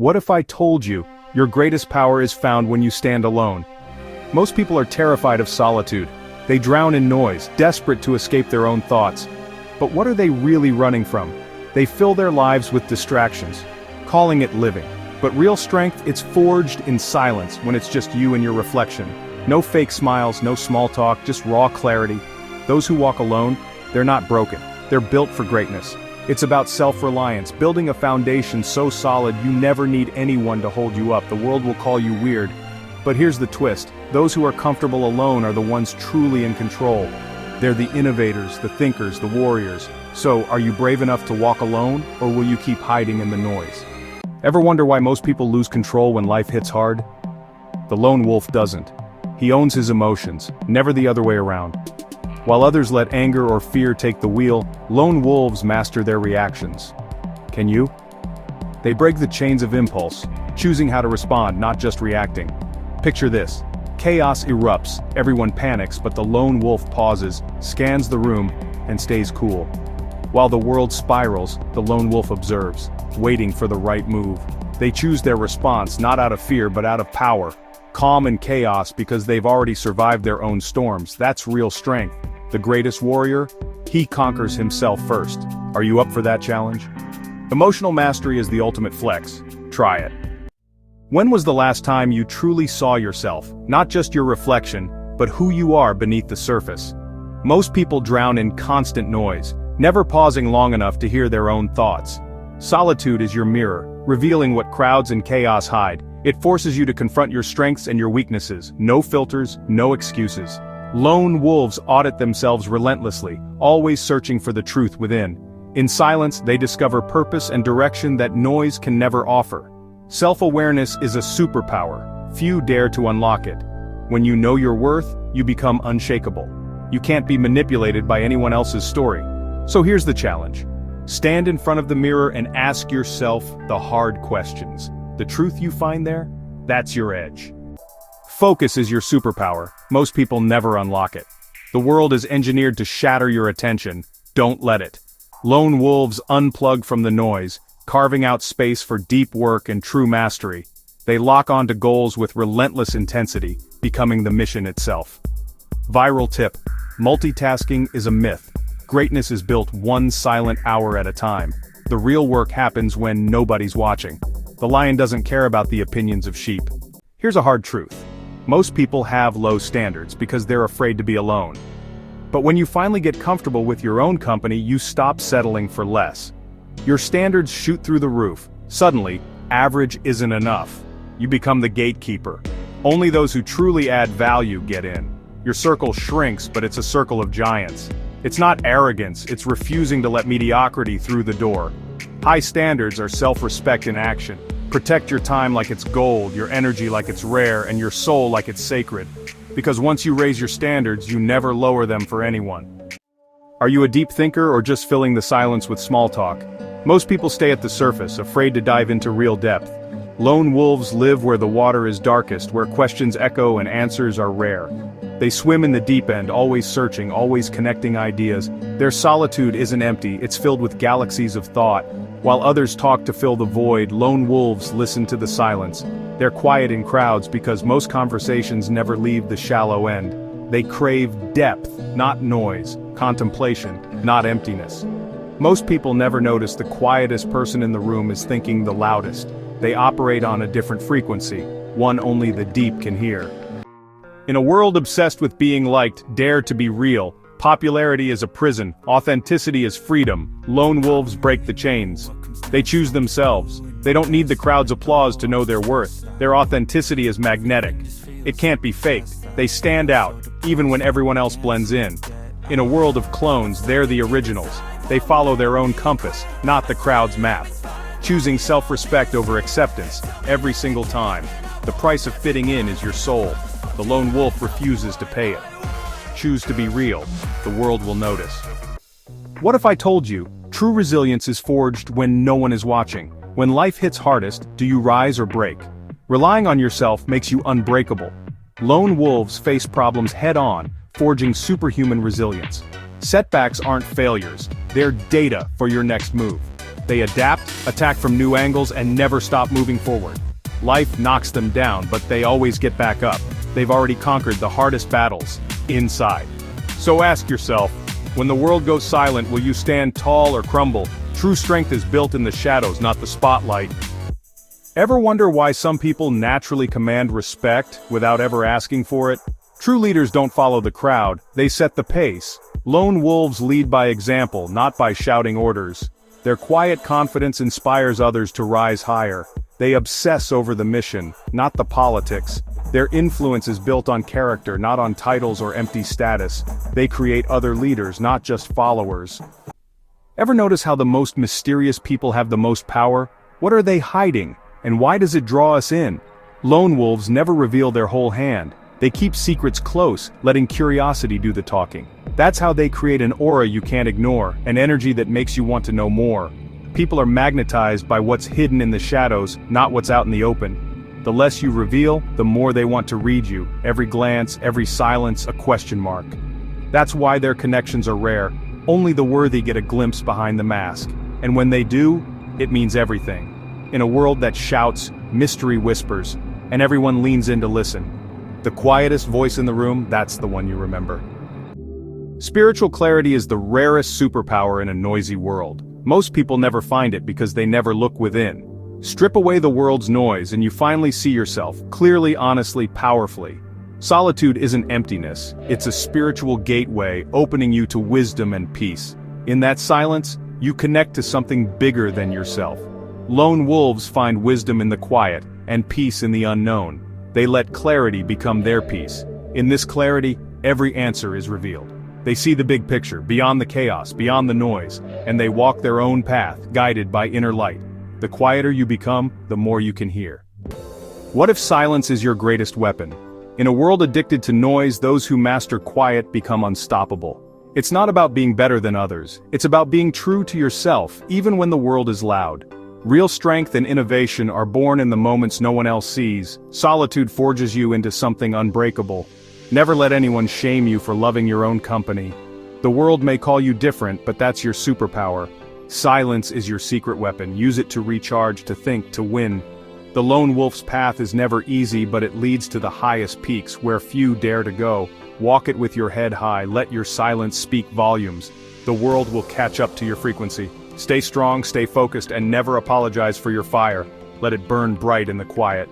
What if I told you, your greatest power is found when you stand alone? Most people are terrified of solitude. They drown in noise, desperate to escape their own thoughts. But what are they really running from? They fill their lives with distractions, calling it living. But real strength, it's forged in silence when it's just you and your reflection. No fake smiles, no small talk, just raw clarity. Those who walk alone, they're not broken. They're built for greatness. It's about self-reliance, building a foundation so solid you never need anyone to hold you up. The world will call you weird. But here's the twist. Those who are comfortable alone are the ones truly in control. They're the innovators, the thinkers, the warriors. So, are you brave enough to walk alone, or will you keep hiding in the noise? Ever wonder why most people lose control when life hits hard? The lone wolf doesn't. He owns his emotions, never the other way around. While others let anger or fear take the wheel, lone wolves master their reactions. Can you? They break the chains of impulse, choosing how to respond, not just reacting. Picture this. Chaos erupts, everyone panics, but the lone wolf pauses, scans the room, and stays cool. While the world spirals, the lone wolf observes, waiting for the right move. They choose their response not out of fear but out of power. Calm in chaos because they've already survived their own storms. That's real strength. The greatest warrior? He conquers himself first. Are you up for that challenge? Emotional mastery is the ultimate flex. Try it. When was the last time you truly saw yourself, not just your reflection, but who you are beneath the surface? Most people drown in constant noise, never pausing long enough to hear their own thoughts. Solitude is your mirror, revealing what crowds and chaos hide. It forces you to confront your strengths and your weaknesses. No filters, no excuses. Lone wolves audit themselves relentlessly, always searching for the truth within. In silence, they discover purpose and direction that noise can never offer. Self-awareness is a superpower. Few dare to unlock it. When you know your worth, you become unshakable. You can't be manipulated by anyone else's story. So here's the challenge. Stand in front of the mirror and ask yourself the hard questions. The truth you find there? That's your edge. Focus is your superpower. Most people never unlock it. The world is engineered to shatter your attention. Don't let it. Lone wolves unplug from the noise, carving out space for deep work and true mastery. They lock onto goals with relentless intensity, becoming the mission itself. Viral tip: multitasking is a myth. Greatness is built one silent hour at a time. The real work happens when nobody's watching. The lion doesn't care about the opinions of sheep. Here's a hard truth. Most people have low standards because they're afraid to be alone. But when you finally get comfortable with your own company, you stop settling for less. Your standards shoot through the roof. Suddenly, average isn't enough. You become the gatekeeper. Only those who truly add value get in. Your circle shrinks, but it's a circle of giants. It's not arrogance, it's refusing to let mediocrity through the door. High standards are self-respect in action. Protect your time like it's gold, your energy like it's rare, and your soul like it's sacred. Because once you raise your standards, you never lower them for anyone. Are you a deep thinker or just filling the silence with small talk? Most people stay at the surface, afraid to dive into real depth. Lone wolves live where the water is darkest, where questions echo and answers are rare. They swim in the deep end, always searching, always connecting ideas. Their solitude isn't empty, it's filled with galaxies of thought. While others talk to fill the void, lone wolves listen to the silence. They're quiet in crowds because most conversations never leave the shallow end. They crave depth, not noise, contemplation, not emptiness. Most people never notice the quietest person in the room is thinking the loudest. They operate on a different frequency, one only the deep can hear. In a world obsessed with being liked, dare to be real. Popularity is a prison, authenticity is freedom. Lone wolves break the chains. They choose themselves. They don't need the crowd's applause to know their worth. Their authenticity is magnetic. It can't be faked. They stand out, even when everyone else blends in. In a world of clones, they're the originals. They follow their own compass, not the crowd's map. Choosing self-respect over acceptance, every single time. The price of fitting in is your soul. The lone wolf refuses to pay it. Choose to be real. The world will notice. What if I told you, true resilience is forged when no one is watching? When life hits hardest, do you rise or break? Relying on yourself makes you unbreakable. Lone wolves face problems head-on, forging superhuman resilience. Setbacks aren't failures, they're data for your next move. They adapt, attack from new angles, and never stop moving forward. Life knocks them down, but they always get back up. They've already conquered the hardest battles, inside. So ask yourself, when the world goes silent, will you stand tall or crumble? True strength is built in the shadows, not the spotlight. Ever wonder why some people naturally command respect without ever asking for it? True leaders don't follow the crowd, they set the pace. Lone wolves lead by example, not by shouting orders. Their quiet confidence inspires others to rise higher. They obsess over the mission, not the politics. Their influence is built on character, not on titles or empty status. They create other leaders, not just followers. Ever notice how the most mysterious people have the most power? What are they hiding? And why does it draw us in? Lone wolves never reveal their whole hand. They keep secrets close, letting curiosity do the talking. That's how they create an aura you can't ignore, an energy that makes you want to know more. People are magnetized by what's hidden in the shadows, not what's out in the open. The less you reveal, the more they want to read you. Every glance, every silence, a question mark. That's why their connections are rare. Only the worthy get a glimpse behind the mask. And when they do, it means everything. In a world that shouts, mystery whispers, and everyone leans in to listen. The quietest voice in the room, that's the one you remember. Spiritual clarity is the rarest superpower in a noisy world. Most people never find it because they never look within. Strip away the world's noise and you finally see yourself, clearly, honestly, powerfully. Solitude isn't emptiness, it's a spiritual gateway opening you to wisdom and peace. In that silence, you connect to something bigger than yourself. Lone wolves find wisdom in the quiet, and peace in the unknown. They let clarity become their peace. In this clarity, every answer is revealed. They see the big picture, beyond the chaos, beyond the noise, and they walk their own path, guided by inner light. The quieter you become, the more you can hear. What if silence is your greatest weapon? In a world addicted to noise, those who master quiet become unstoppable. It's not about being better than others, it's about being true to yourself, even when the world is loud. Real strength and innovation are born in the moments no one else sees. Solitude forges you into something unbreakable. Never let anyone shame you for loving your own company. The world may call you different, but that's your superpower. Silence is your secret weapon. Use it to recharge, to think, to win. The lone wolf's path is never easy, but it leads to the highest peaks where few dare to go. Walk it with your head high. Let your silence speak volumes. The world will catch up to your frequency. Stay strong, stay focused, and never apologize for your fire. Let it burn bright in the quiet.